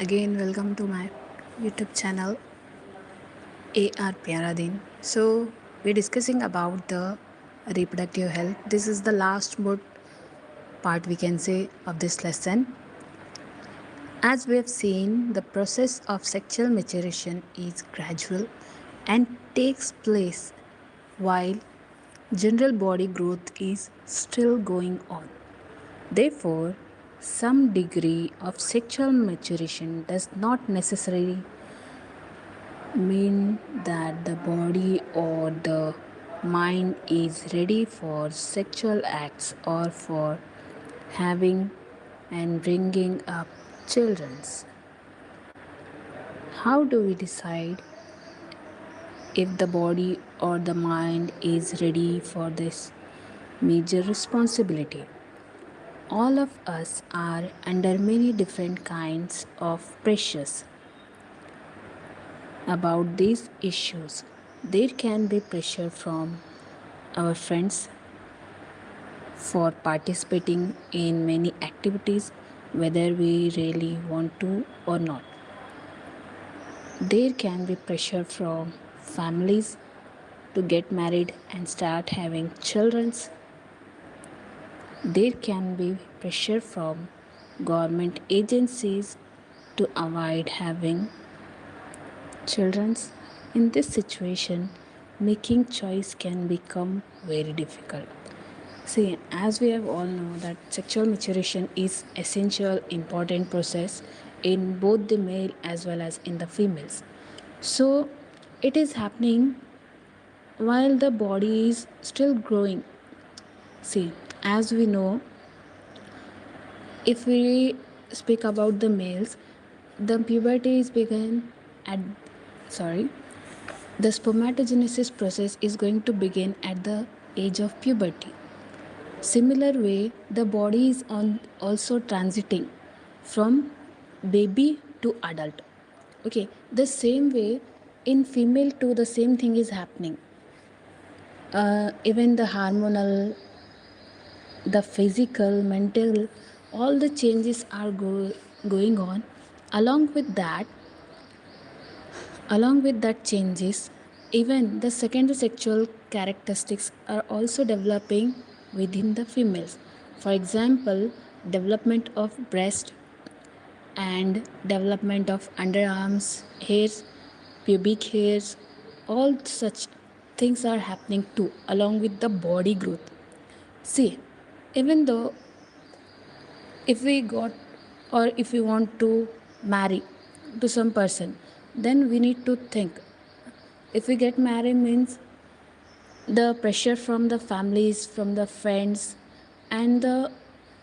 Again, welcome to my YouTube channel AR Pyaradin. So, we're discussing about the reproductive health. This is the last part we can say of this lesson. As we have seen, the process of sexual maturation is gradual and takes place while general body growth is still going on. Therefore, some degree of sexual maturation does not necessarily mean that the body or the mind is ready for sexual acts or for having and bringing up children's. How do we decide if the body or the mind is ready for this major responsibility? All of us are under many different kinds of pressures about these issues. There can be pressure from our friends for participating in many activities, whether we really want to or not. There can be pressure from families to get married and start having children. There can be pressure from government agencies to avoid having children. In this situation, making choice can become very difficult. See, as we have all know that sexual maturation is essential important process in both the male as well as in the females. So it is happening while the body is still growing. See, as we know, if we speak about the males, the puberty is begun at sorry, the spermatogenesis process is going to begin at the age of puberty. Similar way, the body is also transiting from baby to adult. Okay, the same way in female too, the same thing is happening. Even the hormonal, the physical, mental, all the changes are going on. Along with that, along with that changes, even the secondary sexual characteristics are also developing within the females. For example, development of breast and development of underarms, hairs, pubic hairs, all such things are happening too, along with the body growth. See, even though if we got or if we want to marry to some person, then we need to think if we get married means the pressure from the families, from the friends and the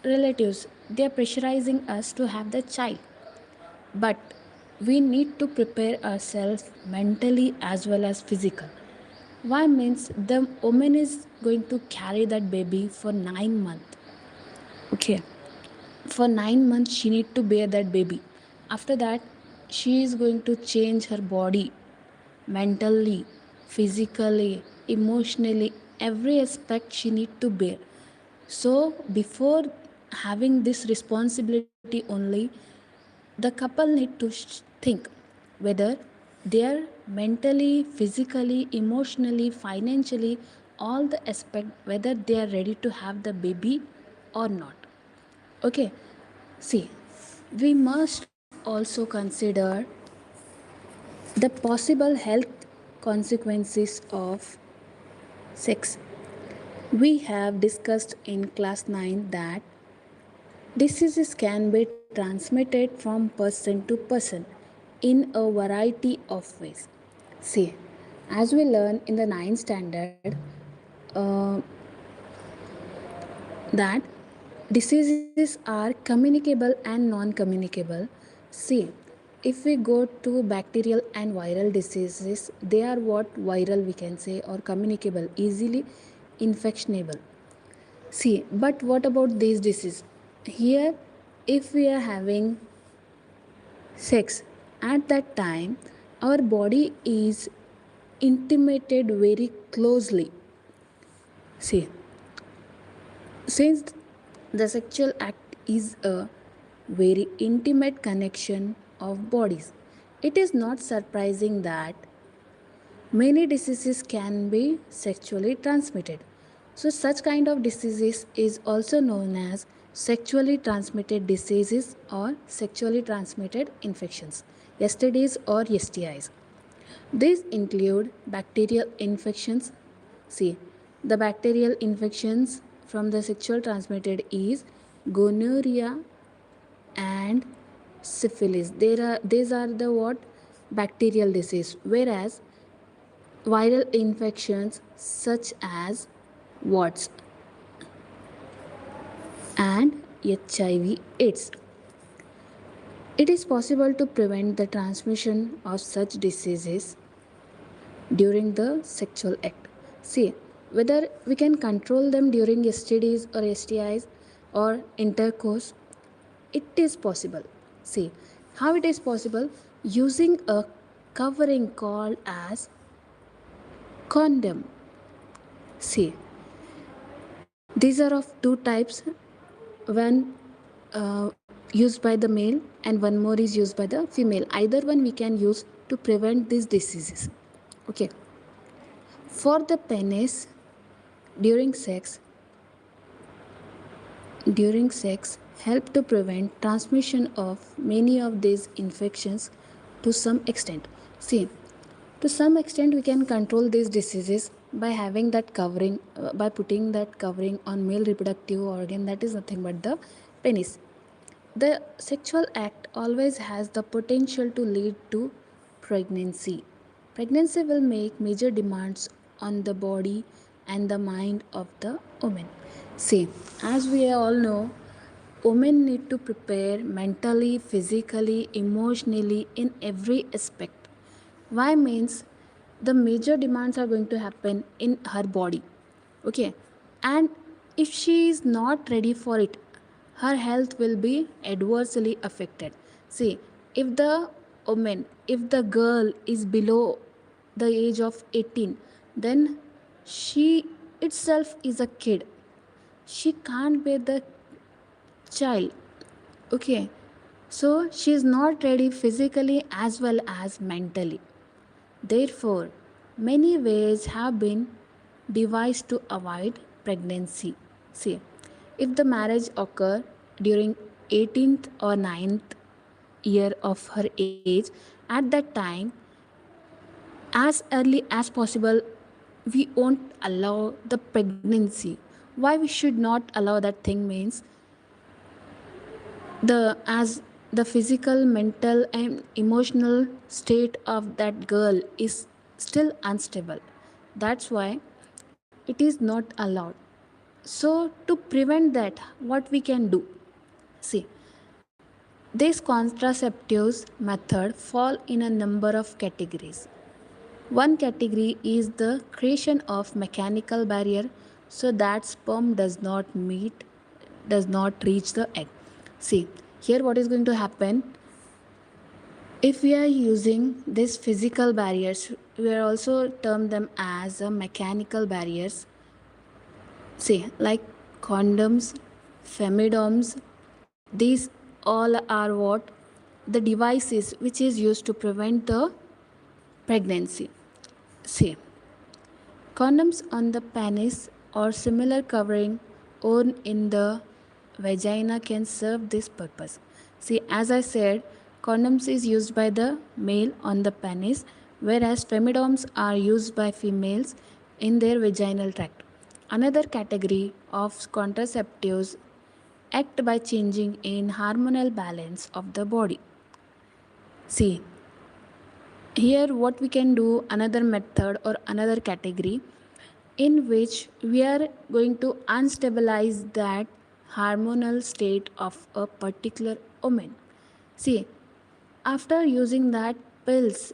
relatives, they are pressurizing us to have the child, but we need to prepare ourselves mentally as well as physical. Why means the woman is going to carry that baby for 9 months. Okay, for 9 months she need to bear that baby. After that she is going to change her body mentally, physically, emotionally, every aspect she need to bear. So before having this responsibility only, the couple need to think whether they are mentally, physically, emotionally, financially, all the aspect, whether they are ready to have the baby or not. Okay, see, we must also consider the possible health consequences of sex. We have discussed in class 9 that diseases can be transmitted from person to person in a variety of ways. See, as we learn in the ninth standard, uh, that diseases are communicable and non-communicable. See, if we go to bacterial and viral diseases, they are what viral we can say, or communicable, easily infectionable. See, but what about these diseases? Here, if we are having sex at that time, our body is intimated very closely. See, since the sexual act is a very intimate connection of bodies. It is not surprising that many diseases can be sexually transmitted. So such kind of diseases is also known as sexually transmitted diseases or sexually transmitted infections, STDs or STIs. These include bacterial infections. See, the bacterial infections from the sexual transmitted is gonorrhea and syphilis. These are the what bacterial disease, whereas viral infections such as warts and HIV/AIDS. It is possible to prevent the transmission of such diseases during the sexual act. See, whether we can control them during STDs or STIs or intercourse, it is possible. See, how it is possible? Using a covering called as condom. See, these are of two types. One used by the male and one more is used by the female. Either one we can use to prevent these diseases. Okay. For the penis, during sex, help to prevent transmission of many of these infections to some extent. See, to some extent we can control these diseases by having that covering, by putting that covering on male reproductive organ, that is nothing but the penis. The sexual act always has the potential to lead to pregnancy. Pregnancy will make major demands on the body and the mind of the woman. See, as we all know, women need to prepare mentally, physically, emotionally, in every aspect. Why means the major demands are going to happen in her body. Okay, and if she is not ready for it, her health will be adversely affected. See, if the woman, if the girl is below the age of 18, then she itself is a kid. She can't bear the child. Okay, so she is not ready physically as well as mentally. Therefore, many ways have been devised to avoid pregnancy. See, if the marriage occur during 18th or 9th year of her age, at that time, as early as possible, we won't allow the pregnancy. Why we should not allow that thing means, the as the physical, mental and emotional state of that girl is still unstable. That's why it is not allowed. So to prevent that, what we can do? See, these contraceptives method fall in a number of categories. One category is the creation of mechanical barrier so that sperm does not reach the egg. See, here what is going to happen, if we are using these physical barriers, we are also term them as mechanical barriers. See, like condoms, femidoms, these all are what the devices which is used to prevent the pregnancy. See, condoms on the penis or similar covering worn in the vagina can serve this purpose. See, as I said, condoms is used by the male on the penis, whereas femidoms are used by females in their vaginal tract. Another category of contraceptives act by changing in hormonal balance of the body. See, here what we can do, another method or another category in which we are going to unstabilize that hormonal state of a particular woman. See, after using that pills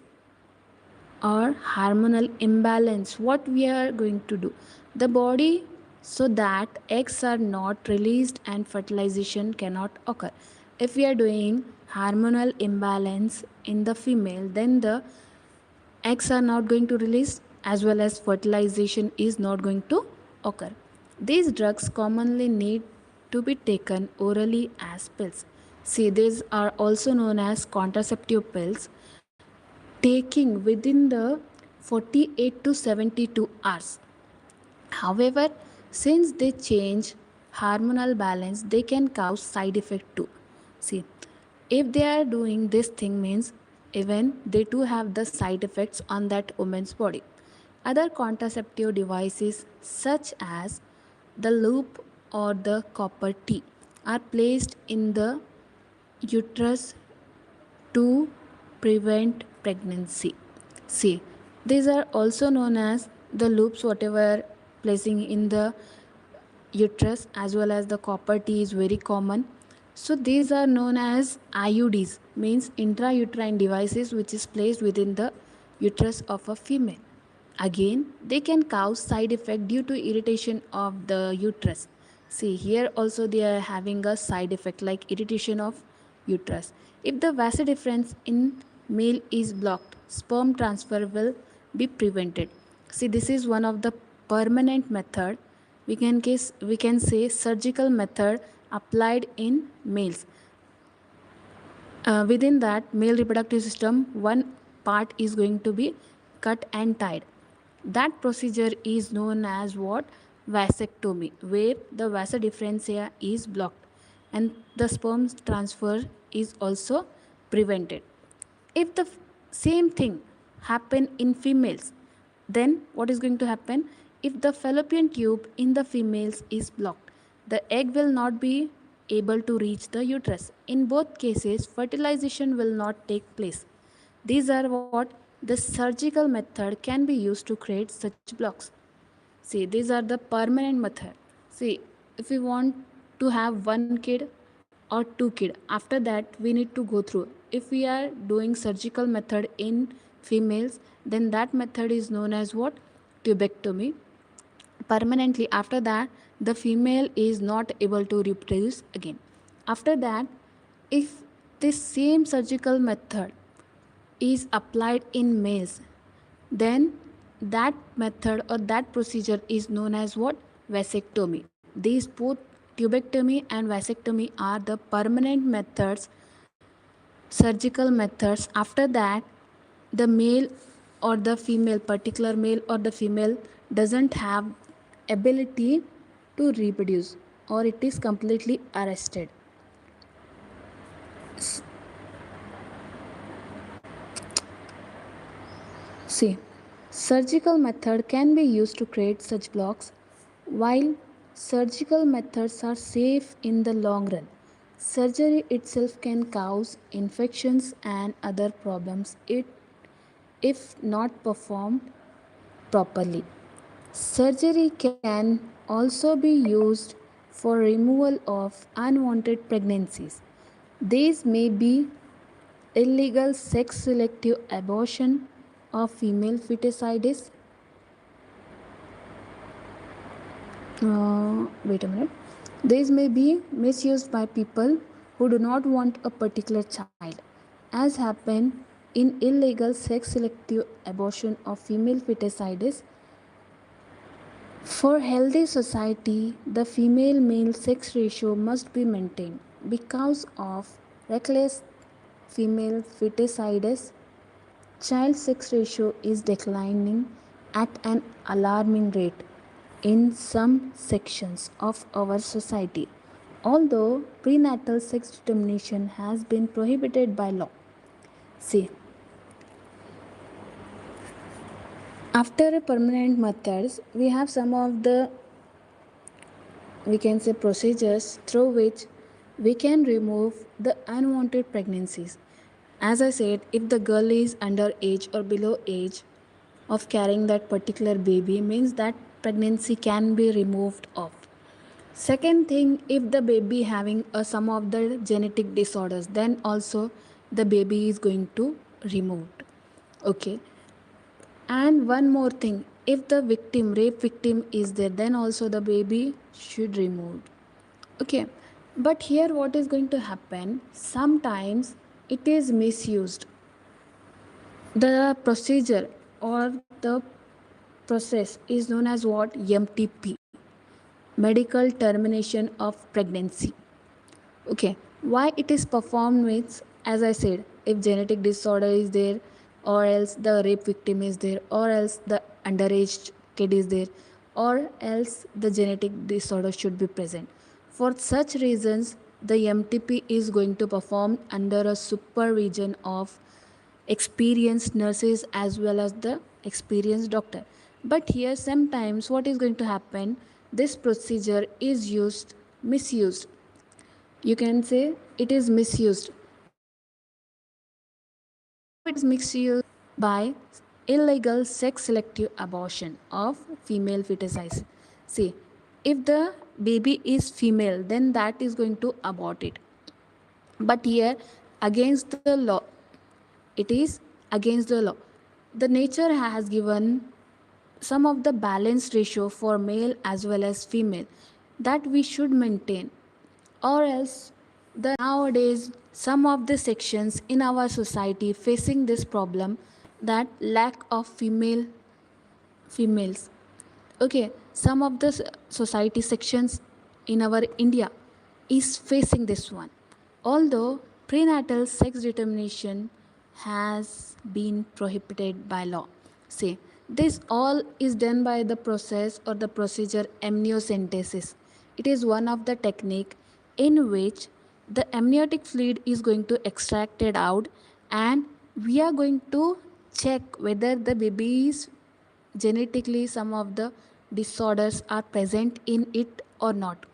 or hormonal imbalance, what we are going to do, the body, so that eggs are not released and fertilization cannot occur. If we are doing hormonal imbalance in the female, then the eggs are not going to release as well as fertilization is not going to occur. These drugs commonly need to be taken orally as pills. See, these are also known as contraceptive pills taking within the 48 to 72 hours. However, since they change hormonal balance, they can cause side effect too. See, if they are doing this thing means even they too have the side effects on that woman's body. Other contraceptive devices such as the loop or the copper T are placed in the uterus to prevent pregnancy. See, these are also known as the loops, whatever placing in the uterus, as well as the copper T is very common. So these are known as IUDs, means intrauterine devices which is placed within the uterus of a female. Again, they can cause side effect due to irritation of the uterus. See, here also they are having a side effect like irritation of uterus. If the vasodifference in male is blocked, sperm transfer will be prevented. See, this is one of the permanent method. We can say surgical method applied in males. Within that male reproductive system, one part is going to be cut and tied. That procedure is known as what? Vasectomy, where the vasa differentia is blocked and the sperm transfer is also prevented. If the same thing happen in females, then what is going to happen? If the fallopian tube in the females is blocked, the egg will not be able to reach the uterus. In both cases, fertilization will not take place. These are what the surgical method can be used to create such blocks. See, these are the permanent method. See, if we want to have one kid or two kid, after that we need to go through. If we are doing surgical method in females, then that method is known as what? Tubectomy. Permanently after that, the female is not able to reproduce again. After that, if this same surgical method is applied in males, then that method or that procedure is known as what? Vasectomy. These both, tubectomy and vasectomy, are the permanent methods, surgical methods. After that, the male or the female, particular male or the female, doesn't have ability to reproduce, or it is completely arrested. See, surgical method can be used to create such blocks. While surgical methods are safe in the long run, surgery itself can cause infections and other problems if not performed properly. Surgery can also be used for removal of unwanted pregnancies. These may be illegal sex selective abortion of female fetucides. Wait a minute. These may be misused by people who do not want a particular child, as happened in illegal sex selective abortion of female fetucides. For healthy society, the female male sex ratio must be maintained. Because of reckless female feticides, child sex ratio is declining at an alarming rate in some sections of our society. Although prenatal sex determination has been prohibited by law. See, after permanent methods, we have some of the, we can say, procedures through which we can remove the unwanted pregnancies. As I said, if the girl is under age or below age of carrying that particular baby, means that pregnancy can be removed off. Second thing, if the baby having some of the genetic disorders, then also the baby is going to removed. Okay. And one more thing, if the victim, rape victim is there, then also the baby should removed. Okay. But here what is going to happen? Sometimes it is misused. The procedure or the process is known as what? MTP, medical termination of pregnancy. Okay. Why it is performed means, as I said, if genetic disorder is there, or else the rape victim is there, or else the underage kid is there, or else the genetic disorder should be present. For such reasons, the MTP is going to perform under a supervision of experienced nurses as well as the experienced doctor. But here sometimes what is going to happen, this procedure is misused. You can say it is misused. How it is misused? By illegal sex selective abortion of female fetuses. See, if the baby is female, then that is going to abort it. But here, against the law, it is against the law. The nature has given some of the balanced ratio for male as well as female that we should maintain, or else the nowadays some of the sections in our society facing this problem, that lack of females. Okay, some of the society sections in our India is facing this one. Although prenatal sex determination has been prohibited by law. See, this all is done by the process or the procedure amniocentesis. It is one of the technique in which the amniotic fluid is going to extract it out, and we are going to check whether the baby is genetically some of the disorders are present in it or not.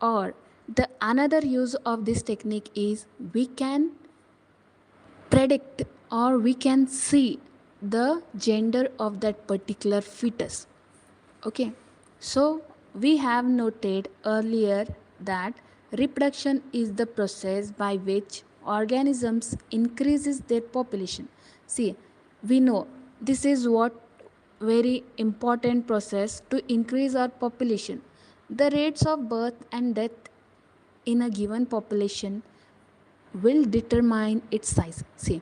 Or the another use of this technique is we can predict or we can see the gender of that particular fetus. Okay, so we have noted earlier that reproduction is the process by which organisms increases their population. See, we know this is what very important process to increase our population. The rates of birth and death in a given population will determine its size. See,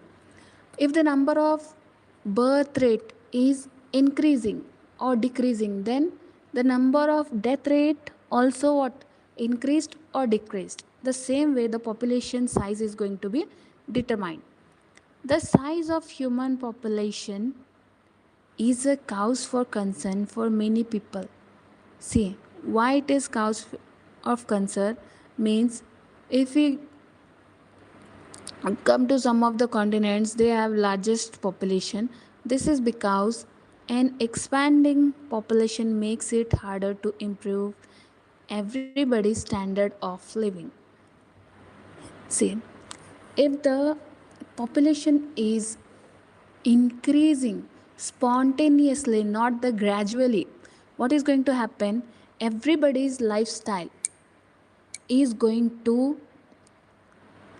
if the number of birth rate is increasing or decreasing, then the number of death rate also what increased or decreased. The same way the population size is going to be determined. The size of human population is a cause for concern for many people. See, why it is cause of concern means, if we come to some of the continents, they have largest population. This is because an expanding population makes it harder to improve everybody's standard of living. See, if the population is increasing spontaneously, not the gradually, what is going to happen? Everybody's lifestyle is going to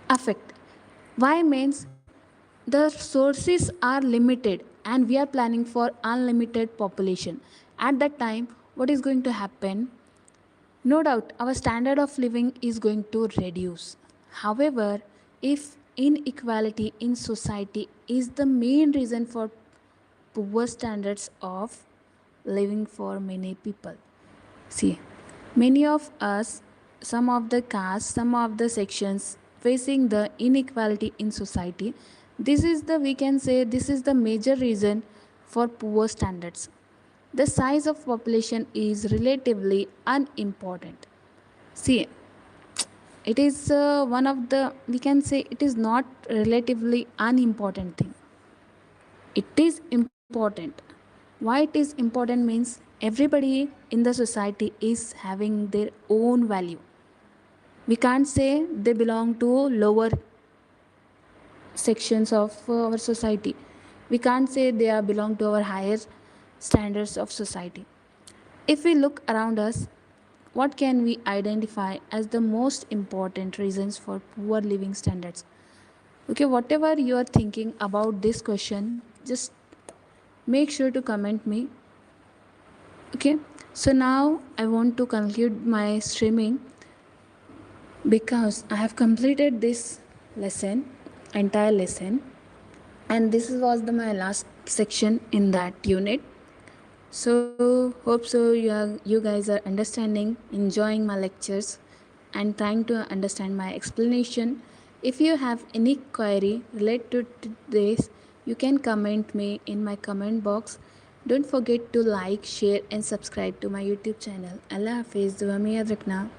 affect. Why means the sources are limited and we are planning for unlimited population. At that time, what is going to happen? No doubt, our standard of living is going to reduce. However, if inequality in society is the main reason for poor standards of living for many people. See, many of us, some of the castes, some of the sections facing the inequality in society, this is the, we can say, this is the major reason for poor standards. The size of population is relatively unimportant. See, it is one of the, we can say, it is not relatively unimportant thing. It is important. Why it is important means, everybody in the society is having their own value. We can't say they belong to lower sections of our society. We can't say they are belong to our higher standards of society. If we look around us, what can we identify as the most important reasons for poor living standards? Okay, whatever you are thinking about this question, just make sure to comment me. Okay, so now I want to conclude my streaming because I have completed this lesson, entire lesson, and this was my last section in that unit. So hope so you guys are understanding, enjoying my lectures. and trying to understand my explanation. If you have any query related to this, you can comment me in my comment box. Don't forget to like, share and subscribe to my YouTube channel. Allah Hafiz, दुआ में याद रखना.